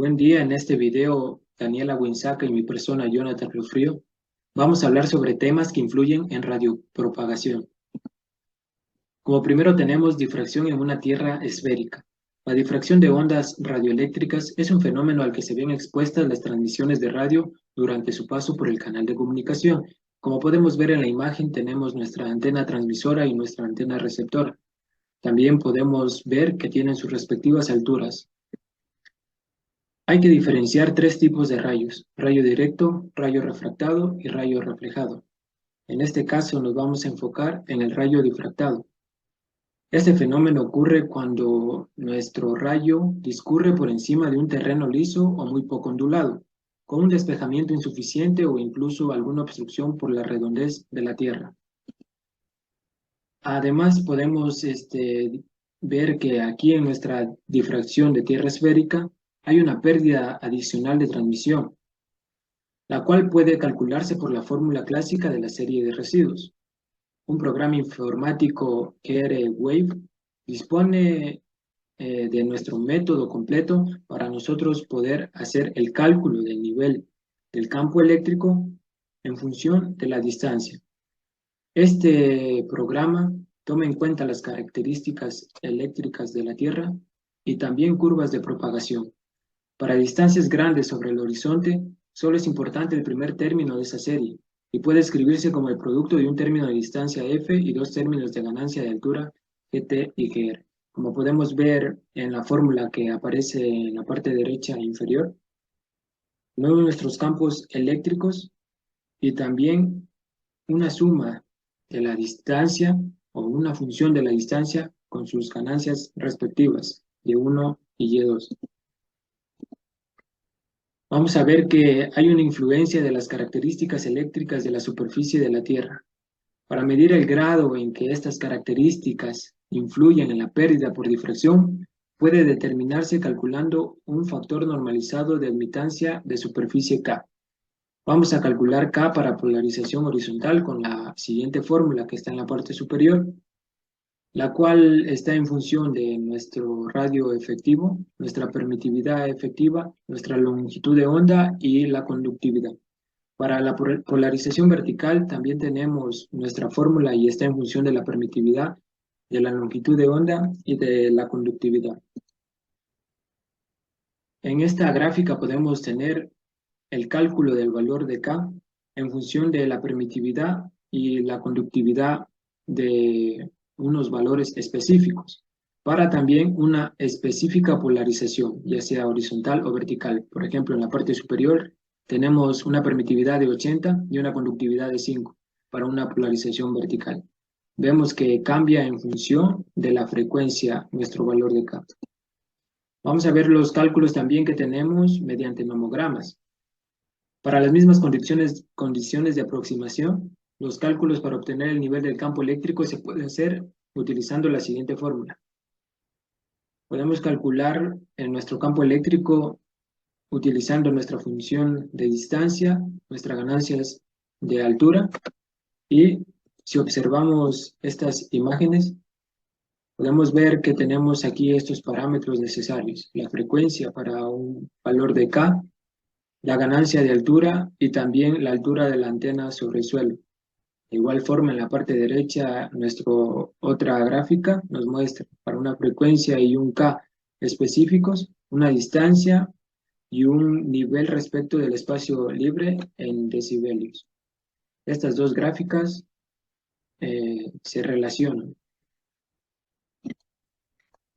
Buen día, en este video, Daniela Winsaca y mi persona, Jonathan Riofrío, vamos a hablar sobre temas que influyen en radiopropagación. Como primero tenemos difracción en una tierra esférica. La difracción de ondas radioeléctricas es un fenómeno al que se ven expuestas las transmisiones de radio durante su paso por el canal de comunicación. Como podemos ver en la imagen, tenemos nuestra antena transmisora y nuestra antena receptora. También podemos ver que tienen sus respectivas alturas. Hay que diferenciar tres tipos de rayos: rayo directo, rayo refractado y rayo reflejado. En este caso nos vamos a enfocar en el rayo difractado. Este fenómeno ocurre cuando nuestro rayo discurre por encima de un terreno liso o muy poco ondulado, con un despejamiento insuficiente o incluso alguna obstrucción por la redondez de la Tierra. Además podemos ver que aquí en nuestra difracción de tierra esférica hay una pérdida adicional de transmisión, la cual puede calcularse por la fórmula clásica de la serie de residuos. Un programa informático KR-Wave dispone de nuestro método completo para nosotros poder hacer el cálculo del nivel del campo eléctrico en función de la distancia. Este programa toma en cuenta las características eléctricas de la Tierra y también curvas de propagación. Para distancias grandes sobre el horizonte, solo es importante el primer término de esa serie, y puede escribirse como el producto de un término de distancia f y dos términos de ganancia de altura gt y gr. Como podemos ver en la fórmula que aparece en la parte derecha inferior, nuestros campos eléctricos y también una suma de la distancia o una función de la distancia con sus ganancias respectivas, Y1 y Y2. Vamos a ver que hay una influencia de las características eléctricas de la superficie de la Tierra. Para medir el grado en que estas características influyen en la pérdida por difracción, puede determinarse calculando un factor normalizado de admitancia de superficie K. Vamos a calcular K para polarización horizontal con la siguiente fórmula que está en la parte superior, la cual está en función de nuestro radio efectivo, nuestra permitividad efectiva, nuestra longitud de onda y la conductividad. Para la polarización vertical también tenemos nuestra fórmula y está en función de la permitividad, de la longitud de onda y de la conductividad. En esta gráfica podemos tener el cálculo del valor de K en función de la permitividad y la conductividad de unos valores específicos, para también una específica polarización, ya sea horizontal o vertical. Por ejemplo, en la parte superior tenemos una permitividad de 80 y una conductividad de 5 para una polarización vertical. Vemos que cambia en función de la frecuencia nuestro valor de K. Vamos a ver los cálculos también que tenemos mediante nomogramas. Para las mismas condiciones de aproximación, los cálculos para obtener el nivel del campo eléctrico se pueden hacer utilizando la siguiente fórmula. Podemos calcular en nuestro campo eléctrico utilizando nuestra función de distancia, nuestras ganancias de altura, y si observamos estas imágenes, podemos ver que tenemos aquí estos parámetros necesarios: la frecuencia para un valor de K, la ganancia de altura y también la altura de la antena sobre el suelo. De igual forma, en la parte derecha, nuestra otra gráfica nos muestra para una frecuencia y un K específicos, una distancia y un nivel respecto del espacio libre en decibelios. Estas dos gráficas se relacionan.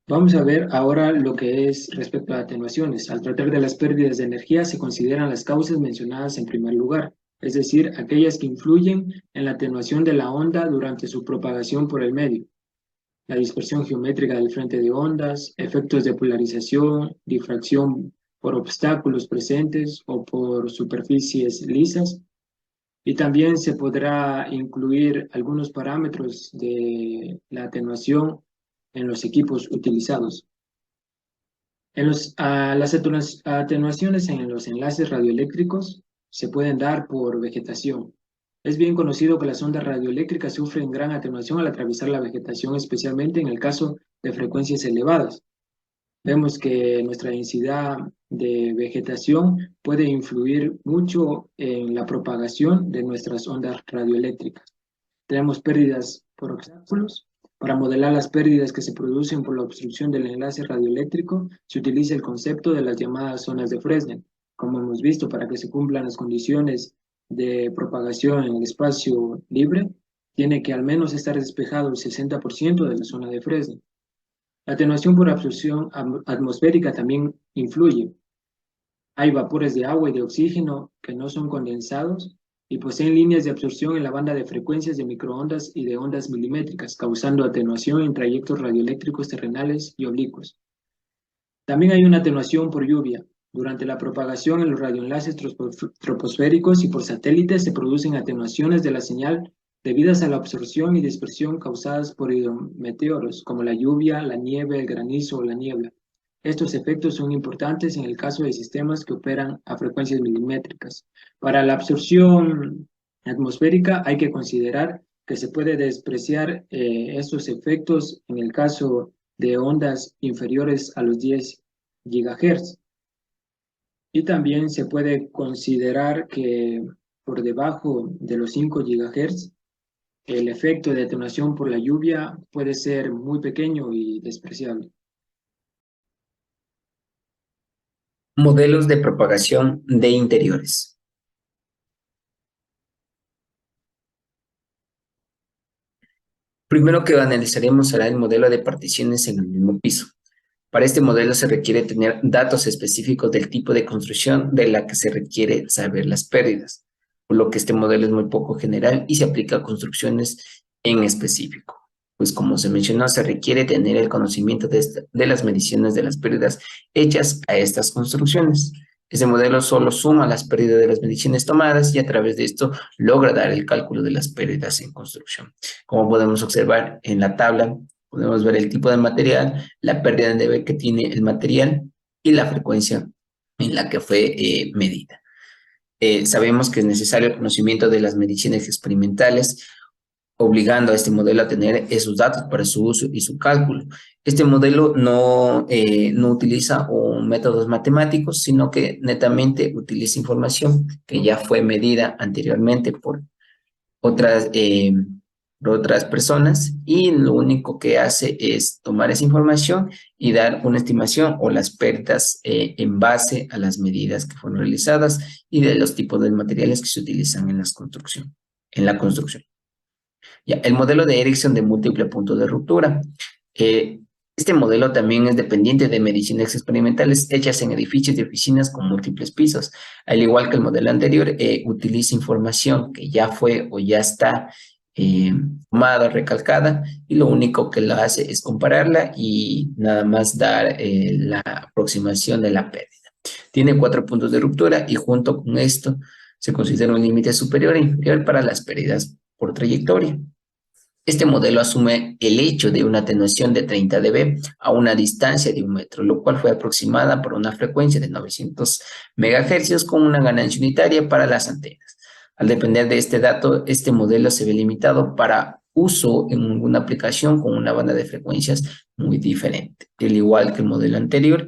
Vamos a ver ahora lo que es respecto a atenuaciones. Al tratar de las pérdidas de energía se consideran las causas mencionadas en primer lugar, es decir, aquellas que influyen en la atenuación de la onda durante su propagación por el medio. La dispersión geométrica del frente de ondas, efectos de polarización, difracción por obstáculos presentes o por superficies lisas. Y también se podrá incluir algunos parámetros de la atenuación en los equipos utilizados. Las atenuaciones en los enlaces radioeléctricos se pueden dar por vegetación. Es bien conocido que las ondas radioeléctricas sufren gran atenuación al atravesar la vegetación, especialmente en el caso de frecuencias elevadas. vemos que nuestra densidad de vegetación puede influir mucho en la propagación de nuestras ondas radioeléctricas. Tenemos pérdidas por obstáculos. Para modelar las pérdidas que se producen por la obstrucción del enlace radioeléctrico, se utiliza el concepto de las llamadas zonas de Fresnel. Como hemos visto, para que se cumplan las condiciones de propagación en el espacio libre, tiene que al menos estar despejado el 60% de la zona de Fresnel. La atenuación por absorción atmosférica también influye. Hay vapores de agua y de oxígeno que no son condensados y poseen líneas de absorción en la banda de frecuencias de microondas y de ondas milimétricas, causando atenuación en trayectos radioeléctricos terrenales y oblicuos. También hay una atenuación por lluvia. Durante la propagación en los radioenlaces troposféricos y por satélites se producen atenuaciones de la señal debidas a la absorción y dispersión causadas por hidrometeoros, como la lluvia, la nieve, el granizo o la niebla. Estos efectos son importantes en el caso de sistemas que operan a frecuencias milimétricas. Para la absorción atmosférica hay que considerar que se puede despreciar estos efectos en el caso de ondas inferiores a los 10 GHz. Y también se puede considerar que por debajo de los 5 GHz, el efecto de atenuación por la lluvia puede ser muy pequeño y despreciable. Modelos de propagación de interiores. Primero que analizaremos será el modelo de particiones en el mismo piso. Para este modelo se requiere tener datos específicos del tipo de construcción de la que se requiere saber las pérdidas, por lo que este modelo es muy poco general y se aplica a construcciones en específico. Pues como se mencionó, se requiere tener el conocimiento de las mediciones de las pérdidas hechas a estas construcciones. Este modelo solo suma las pérdidas de las mediciones tomadas y a través de esto logra dar el cálculo de las pérdidas en construcción. Como podemos observar en la tabla, podemos ver el tipo de material, la pérdida de nivel que tiene el material y la frecuencia en la que fue medida. Sabemos que es necesario el conocimiento de las mediciones experimentales, obligando a este modelo a tener esos datos para su uso y su cálculo. Este modelo no utiliza métodos matemáticos, sino que netamente utiliza información que ya fue medida anteriormente otras, eh, por otras personas y lo único que hace es tomar esa información y dar una estimación o las pérdidas en base a las medidas que fueron realizadas y de los tipos de materiales que se utilizan en la construcción. Ya, el modelo de Erickson de múltiple punto de ruptura. Este modelo también es dependiente de mediciones experimentales hechas en edificios de oficinas con múltiples pisos. Al igual que el modelo anterior, utiliza información que ya fue o ya está tomada, recalcada, y lo único que lo hace es compararla y nada más dar la aproximación de la pérdida. Tiene 4 puntos de ruptura y junto con esto se considera un límite superior e inferior para las pérdidas por trayectoria. Este modelo asume el hecho de una atenuación de 30 dB a una distancia de 1 metro, lo cual fue aproximada por una frecuencia de 900 MHz con una ganancia unitaria para las antenas. Al depender de este dato, este modelo se ve limitado para uso en alguna aplicación con una banda de frecuencias muy diferente. Al igual que el modelo anterior,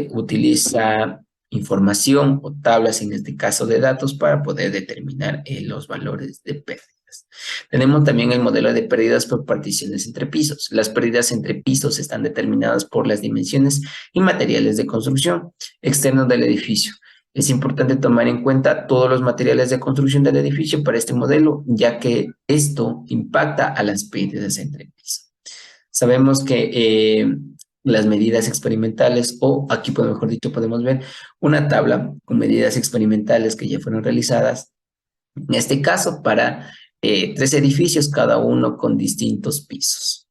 utiliza información o tablas, en este caso de datos, para poder determinar los valores de pérdida. Tenemos también el modelo de pérdidas por particiones entre pisos. Las pérdidas entre pisos están determinadas por las dimensiones y materiales de construcción externos del edificio. Es importante tomar en cuenta todos los materiales de construcción del edificio para este modelo, ya que esto impacta a las pérdidas entre pisos. Sabemos que las medidas experimentales, o aquí, mejor dicho, podemos ver una tabla con medidas experimentales que ya fueron realizadas, en este caso para 3 edificios, cada uno con distintos pisos.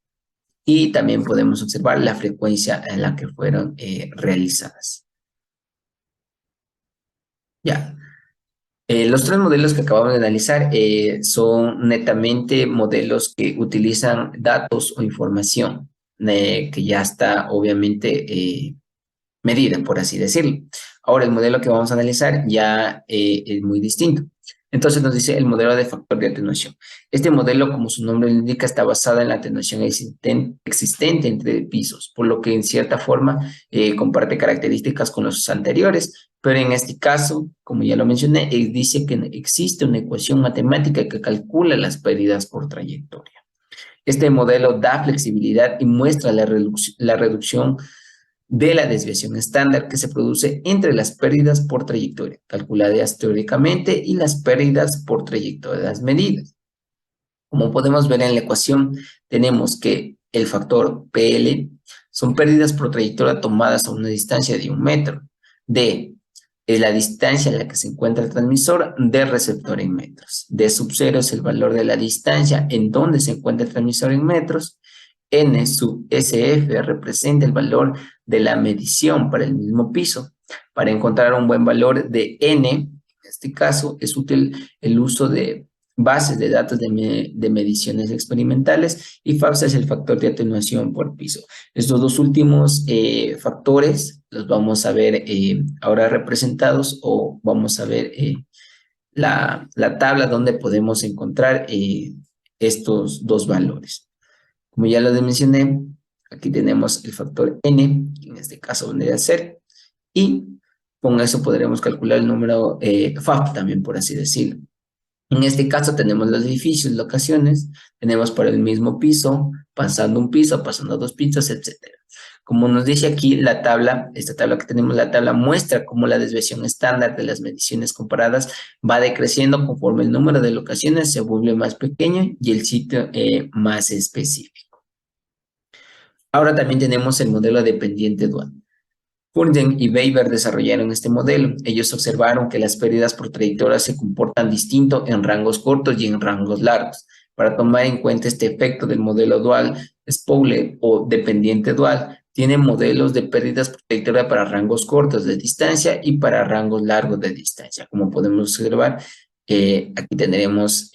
Y también podemos observar la frecuencia en la que fueron realizadas. Ya. Los 3 modelos que acabamos de analizar son netamente modelos que utilizan datos o información que ya está obviamente medida, por así decirlo. Ahora, el modelo que vamos a analizar ya es muy distinto. Entonces nos dice el modelo de factor de atenuación. Este modelo, como su nombre lo indica, está basado en la atenuación existente entre pisos, por lo que en cierta forma comparte características con los anteriores, pero en este caso, como ya lo mencioné, dice que existe una ecuación matemática que calcula las pérdidas por trayectoria. Este modelo da flexibilidad y muestra la reducción de la desviación estándar que se produce entre las pérdidas por trayectoria, calculadas teóricamente, y las pérdidas por trayectorias medidas. Como podemos ver en la ecuación, tenemos que el factor PL son pérdidas por trayectoria tomadas a una distancia de 1 metro. D es la distancia en la que se encuentra el transmisor del receptor en metros. D sub 0 es el valor de la distancia en donde se encuentra el transmisor en metros. N sub SF representa el valor de la medición para el mismo piso. Para encontrar un buen valor de N, en este caso, es útil el uso de bases de datos de mediciones experimentales, y FAFSA es el factor de atenuación por piso. Estos dos últimos factores los vamos a ver ahora representados, o vamos a ver la tabla donde podemos encontrar estos dos valores. Como ya lo mencioné, aquí tenemos el factor n, que en este caso vendría a ser, y con eso podremos calcular el número FAP también, por así decirlo. En este caso tenemos los edificios, locaciones, tenemos para el mismo piso, pasando un piso, pasando dos pisos, etc. Como nos dice aquí la tabla, esta tabla que tenemos, la tabla muestra cómo la desviación estándar de las mediciones comparadas va decreciendo conforme el número de locaciones se vuelve más pequeño y el sitio más específico. Ahora también tenemos el modelo dependiente dual. Furden y Weber desarrollaron este modelo. Ellos observaron que las pérdidas por trayectoria se comportan distinto en rangos cortos y en rangos largos. Para tomar en cuenta este efecto del modelo dual, Spaulding o dependiente dual tiene modelos de pérdidas por trayectoria para rangos cortos de distancia y para rangos largos de distancia. Como podemos observar, aquí tendremos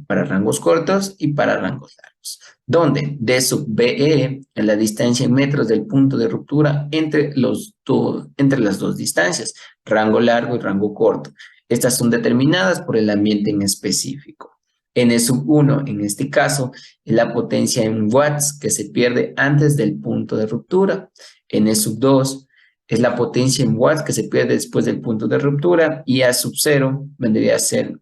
para rangos cortos y para rangos largos, donde D sub BE es la distancia en metros del punto de ruptura entre las dos distancias, rango largo y rango corto. Estas son determinadas por el ambiente en específico. N sub 1, en este caso, es la potencia en watts que se pierde antes del punto de ruptura. N sub 2 es la potencia en watts que se pierde después del punto de ruptura, y A sub 0 vendría a ser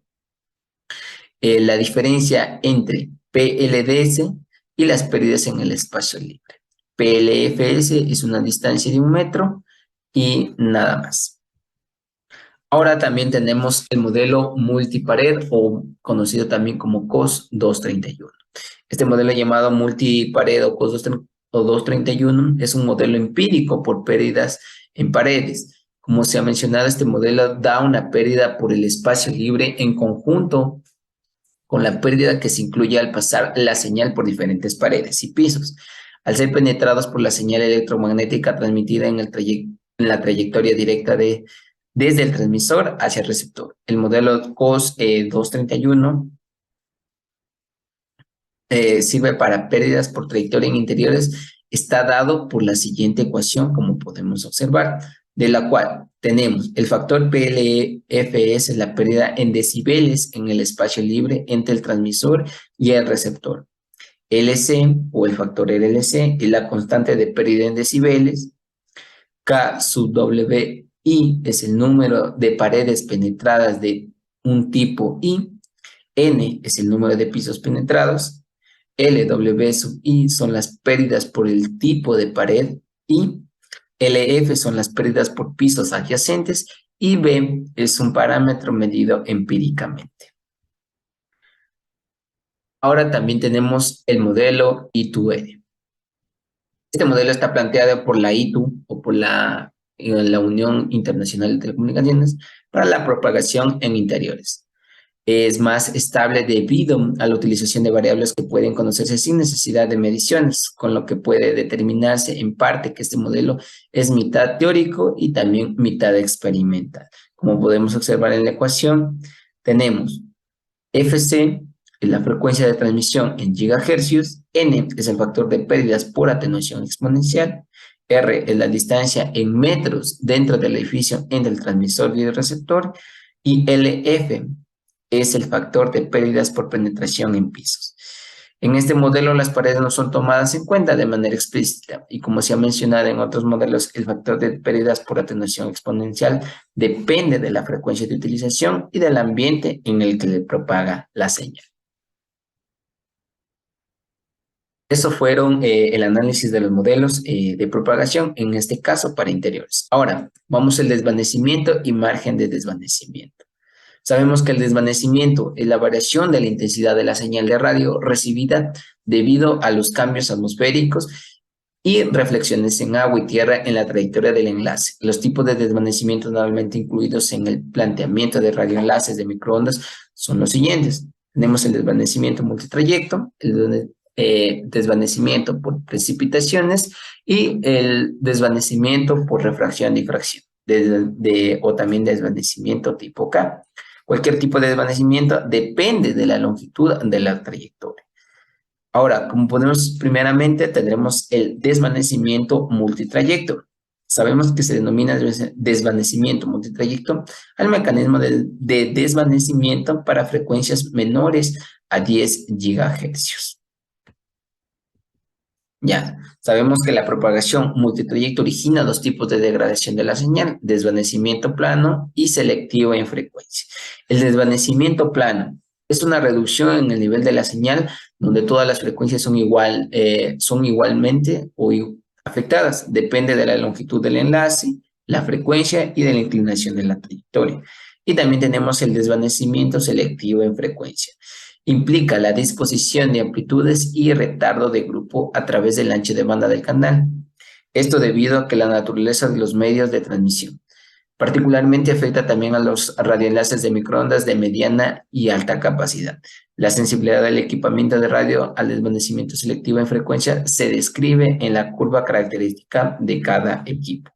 la diferencia entre PLDS y las pérdidas en el espacio libre. PLFS es una distancia de 1 metro y nada más. Ahora también tenemos el modelo multipared, o conocido también como COS 231. Este modelo llamado multipared o COS 231 es un modelo empírico por pérdidas en paredes. Como se ha mencionado, este modelo da una pérdida por el espacio libre en conjunto con la pérdida que se incluye al pasar la señal por diferentes paredes y pisos, al ser penetrados por la señal electromagnética transmitida en la trayectoria directa desde el transmisor hacia el receptor. El modelo COS 231 sirve para pérdidas por trayectoria en interiores. Está dado por la siguiente ecuación, como podemos observar, de la cual tenemos el factor PLFS, la pérdida en decibeles en el espacio libre entre el transmisor y el receptor. LC, o el factor LC, es la constante de pérdida en decibeles. K sub WI es el número de paredes penetradas de un tipo I. N es el número de pisos penetrados. LW sub I son las pérdidas por el tipo de pared, y LF son las pérdidas por pisos adyacentes, y B es un parámetro medido empíricamente. Ahora también tenemos el modelo I2R. Este modelo está planteado por la ITU, o por la Unión Internacional de Telecomunicaciones, para la propagación en interiores. Es más estable debido a la utilización de variables que pueden conocerse sin necesidad de mediciones, con lo que puede determinarse en parte que este modelo es mitad teórico y también mitad experimental. Como podemos observar en la ecuación, tenemos FC, es la frecuencia de transmisión en gigahercios, N es el factor de pérdidas por atenuación exponencial, R es la distancia en metros dentro del edificio entre el transmisor y el receptor, y LF es el factor de pérdidas por penetración en pisos. En este modelo las paredes no son tomadas en cuenta de manera explícita y como se ha mencionado en otros modelos, el factor de pérdidas por atenuación exponencial depende de la frecuencia de utilización y del ambiente en el que le propaga la señal. Eso fueron el análisis de los modelos de propagación, en este caso para interiores. Ahora, vamos al desvanecimiento y margen de desvanecimiento. Sabemos que el desvanecimiento es la variación de la intensidad de la señal de radio recibida debido a los cambios atmosféricos y reflexiones en agua y tierra en la trayectoria del enlace. Los tipos de desvanecimiento normalmente incluidos en el planteamiento de radioenlaces de microondas son los siguientes. Tenemos el desvanecimiento multitrayecto, el desvanecimiento por precipitaciones y el desvanecimiento por refracción-difracción o también desvanecimiento tipo K. Cualquier tipo de desvanecimiento depende de la longitud de la trayectoria. Ahora, como podemos, primeramente tendremos el desvanecimiento multitrayecto. Sabemos que se denomina desvanecimiento multitrayecto al mecanismo de desvanecimiento para frecuencias menores a 10 GHz. Ya, sabemos que la propagación multitrayecto origina dos tipos de degradación de la señal, desvanecimiento plano y selectivo en frecuencia. El desvanecimiento plano es una reducción en el nivel de la señal donde todas las frecuencias son igualmente afectadas. Depende de la longitud del enlace, la frecuencia y de la inclinación de la trayectoria. Y también tenemos el desvanecimiento selectivo en frecuencia. Implica la disposición de amplitudes y retardo de grupo a través del ancho de banda del canal. Esto debido a que la naturaleza de los medios de transmisión. Particularmente afecta también a los radioenlaces de microondas de mediana y alta capacidad. La sensibilidad del equipamiento de radio al desvanecimiento selectivo en frecuencia se describe en la curva característica de cada equipo.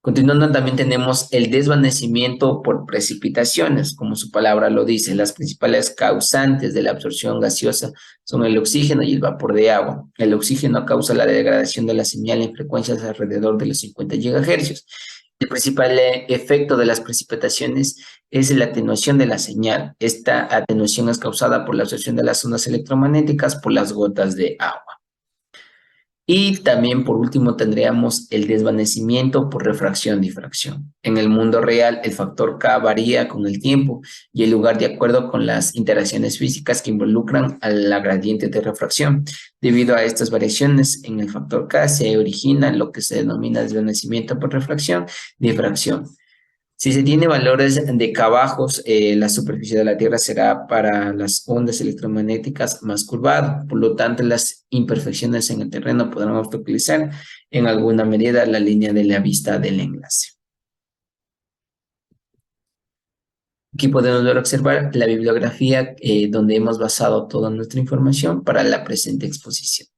Continuando, también tenemos el desvanecimiento por precipitaciones, como su palabra lo dice. Las principales causantes de la absorción gaseosa son el oxígeno y el vapor de agua. El oxígeno causa la degradación de la señal en frecuencias alrededor de los 50 GHz. El principal efecto de las precipitaciones es la atenuación de la señal. Esta atenuación es causada por la absorción de las ondas electromagnéticas por las gotas de agua. Y también, por último, tendríamos el desvanecimiento por refracción-difracción. En el mundo real, el factor K varía con el tiempo y el lugar de acuerdo con las interacciones físicas que involucran a la gradiente de refracción. Debido a estas variaciones en el factor K, se origina lo que se denomina desvanecimiento por refracción-difracción. Si se tiene valores de K bajos, la superficie de la Tierra será para las ondas electromagnéticas más curvada. Por lo tanto, las imperfecciones en el terreno podrán obstaculizar en alguna medida la línea de la vista del enlace. Aquí podemos ver observar la bibliografía donde hemos basado toda nuestra información para la presente exposición.